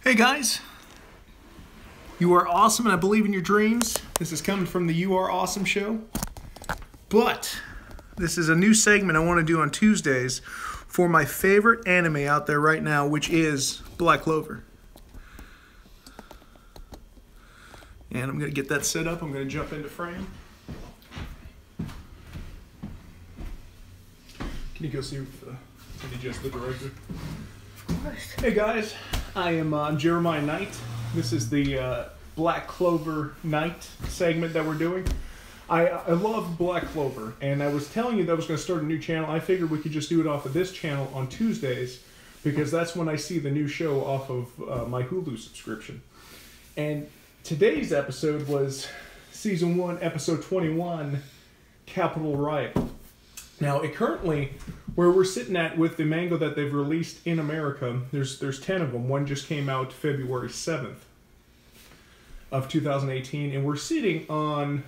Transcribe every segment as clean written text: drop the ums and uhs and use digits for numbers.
Hey guys, you are awesome and I believe in your dreams. This is coming from the You Are Awesome show. But this is a new segment I want to do on Tuesdays for my favorite anime out there right now, which is Black Clover. And I'm going to get that set up. I'm going to jump into frame. Can you go see if Cindy just the director? Of course. Hey guys, I am Jeremiah Knight. This is the Black Clover Night segment that we're doing. I love Black Clover, and I was telling you that I was going to start a new channel. I figured we could just do it off of this channel on Tuesdays, because that's when I see the new show off of my Hulu subscription. And today's episode was Season 1, Episode 21, Capital Riot. Now, currently, where we're sitting at with the manga that they've released in America, there's 10 of them. One just came out February 7th of 2018, and we're sitting on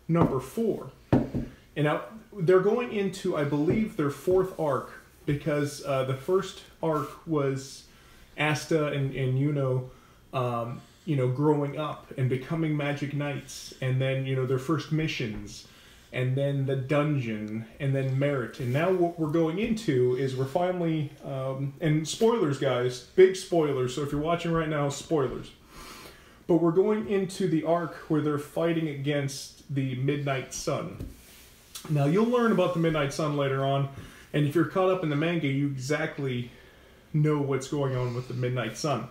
number 4. And now, they're going into, I believe, their 4th arc, because the first arc was Asta and Yuno, growing up and becoming Magic Knights, and then, their first missions, and then the dungeon, and then merit. And now what we're going into is we're finally, and spoilers guys, big spoilers, so if you're watching right now, spoilers. But we're going into the arc where they're fighting against the Midnight Sun. Now you'll learn about the Midnight Sun later on, and if you're caught up in the manga, you exactly know what's going on with the Midnight Sun.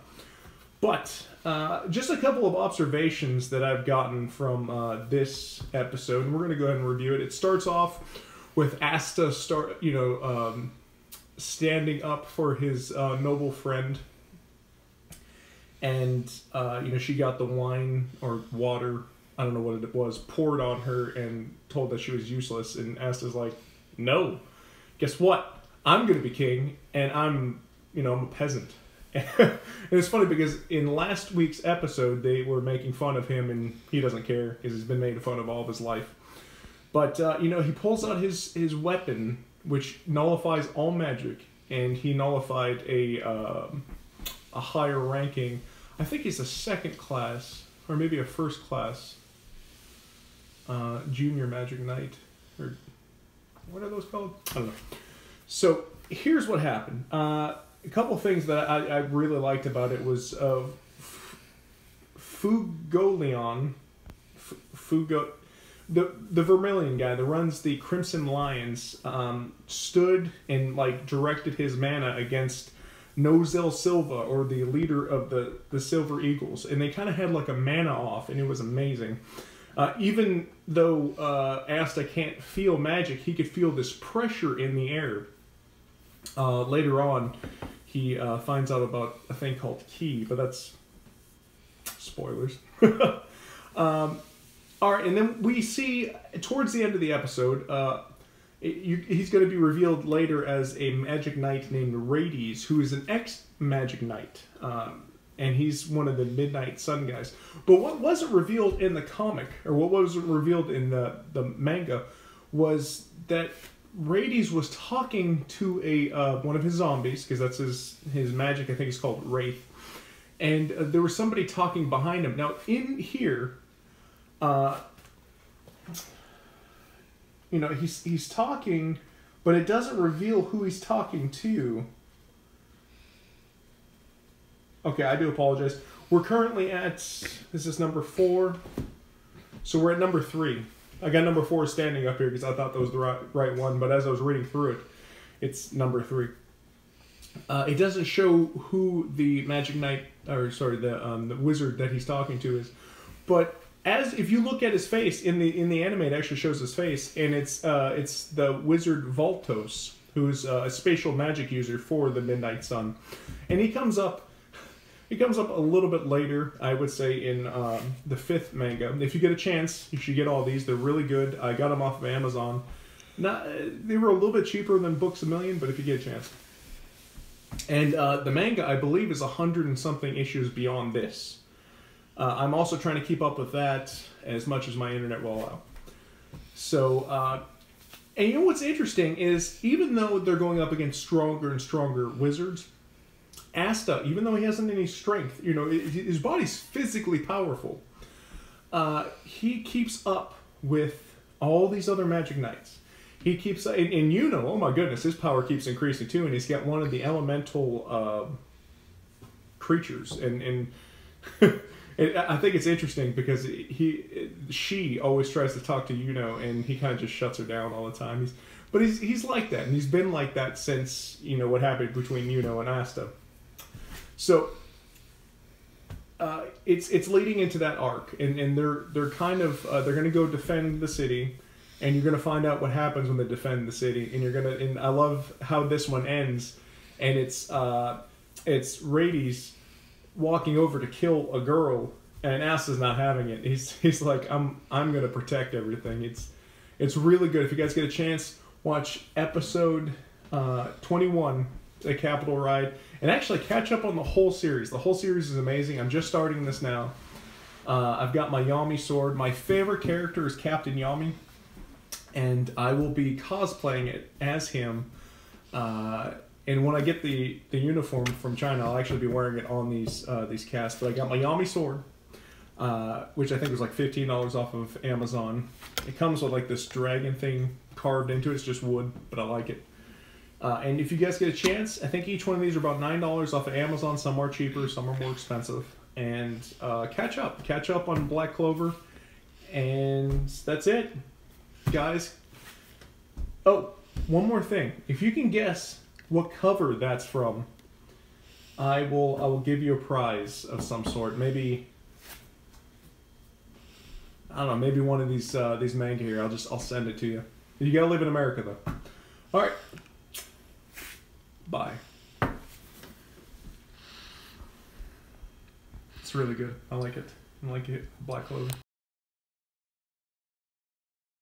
But just a couple of observations that I've gotten from this episode, and we're going to go ahead and review it. It starts off with Asta standing up for his noble friend, and she got the wine or water, I don't know what it was, poured on her and told that she was useless. And Asta's like, "No, guess what? I'm going to be king, and I'm a peasant." And it's funny because in last week's episode they were making fun of him, and he doesn't care because he's been made fun of all of his life. But he pulls out his weapon, which nullifies all magic, and he nullified a higher ranking, I think he's a 2nd class or maybe a 1st class junior Magic Knight, or what are those called? I don't know. So here's what happened. A couple of things that I really liked about it was Fugoleon, the Vermilion guy that runs the Crimson Lions, stood and directed his mana against Nozel Silva, or the leader of the Silver Eagles, and they kind of had a mana off, and it was amazing. Even though Asta can't feel magic, he could feel this pressure in the air. Later on, he finds out about a thing called Ki, but that's spoilers. All right, and then we see towards the end of the episode, he's going to be revealed later as a Magic Knight named Rades, who is an ex-Magic Knight, and he's one of the Midnight Sun guys. But what wasn't revealed in the comic, or what wasn't revealed in the manga, was that Rades was talking to one of his zombies, because that's his magic, I think it's called Wraith. And there was somebody talking behind him. Now, in here, he's talking, but it doesn't reveal who he's talking to. Okay, I do apologize. We're currently at, this is number 4, so we're at number 3. I got number 4 standing up here because I thought that was the right one, but as I was reading through it, it's number 3. It doesn't show who the Magic Knight, or sorry, the wizard that he's talking to is, but if you look at his face in the anime, it actually shows his face, and it's the wizard Voltos, who's a spatial magic user for the Midnight Sun, and he comes up. It comes up a little bit later, I would say, in the 5th manga. If you get a chance, you should get all these. They're really good. I got them off of Amazon. They were a little bit cheaper than Books A Million, but if you get a chance. And the manga, I believe, is 100 and something issues beyond this. I'm also trying to keep up with that as much as my internet will allow. So, and what's interesting is, even though they're going up against stronger and stronger wizards, Asta, even though he hasn't any strength, you know, his body's physically powerful. He keeps up with all these other Magic Knights. He keeps, and Yuno, oh my goodness, his power keeps increasing too, and he's got one of the elemental creatures, and I think it's interesting because she always tries to talk to Yuno, and he kind of just shuts her down all the time. But he's like that, and he's been like that since, you know, what happened between Yuno and Asta. So it's leading into that arc, and they're kind of they're going to go defend the city, and you're going to find out what happens when they defend the city, and I love how this one ends, and it's Rades walking over to kill a girl, and Asta's not having it. He's like, I'm going to protect everything. It's really good. If you guys get a chance, watch episode 21, The Capital Ride, and actually catch up on the whole series. The whole series is amazing. I'm just starting this now. I've got my Yami sword. My favorite character is Captain Yami, and I will be cosplaying it as him. And when I get the uniform from China, I'll actually be wearing it on these casts. But I got my Yami sword, which I think was like $15 off of Amazon. It comes with like this dragon thing carved into it. It's just wood, but I like it. And if you guys get a chance, I think each one of these are about $9 off of Amazon. Some are cheaper, some are more expensive. And catch up on Black Clover. And that's it, guys. Oh, one more thing. If you can guess what cover that's from, I will give you a prize of some sort. Maybe, I don't know, maybe one of these manga here. I'll send it to you. You gotta live in America though. All right. Bye. It's really good. I like it. Black Clover.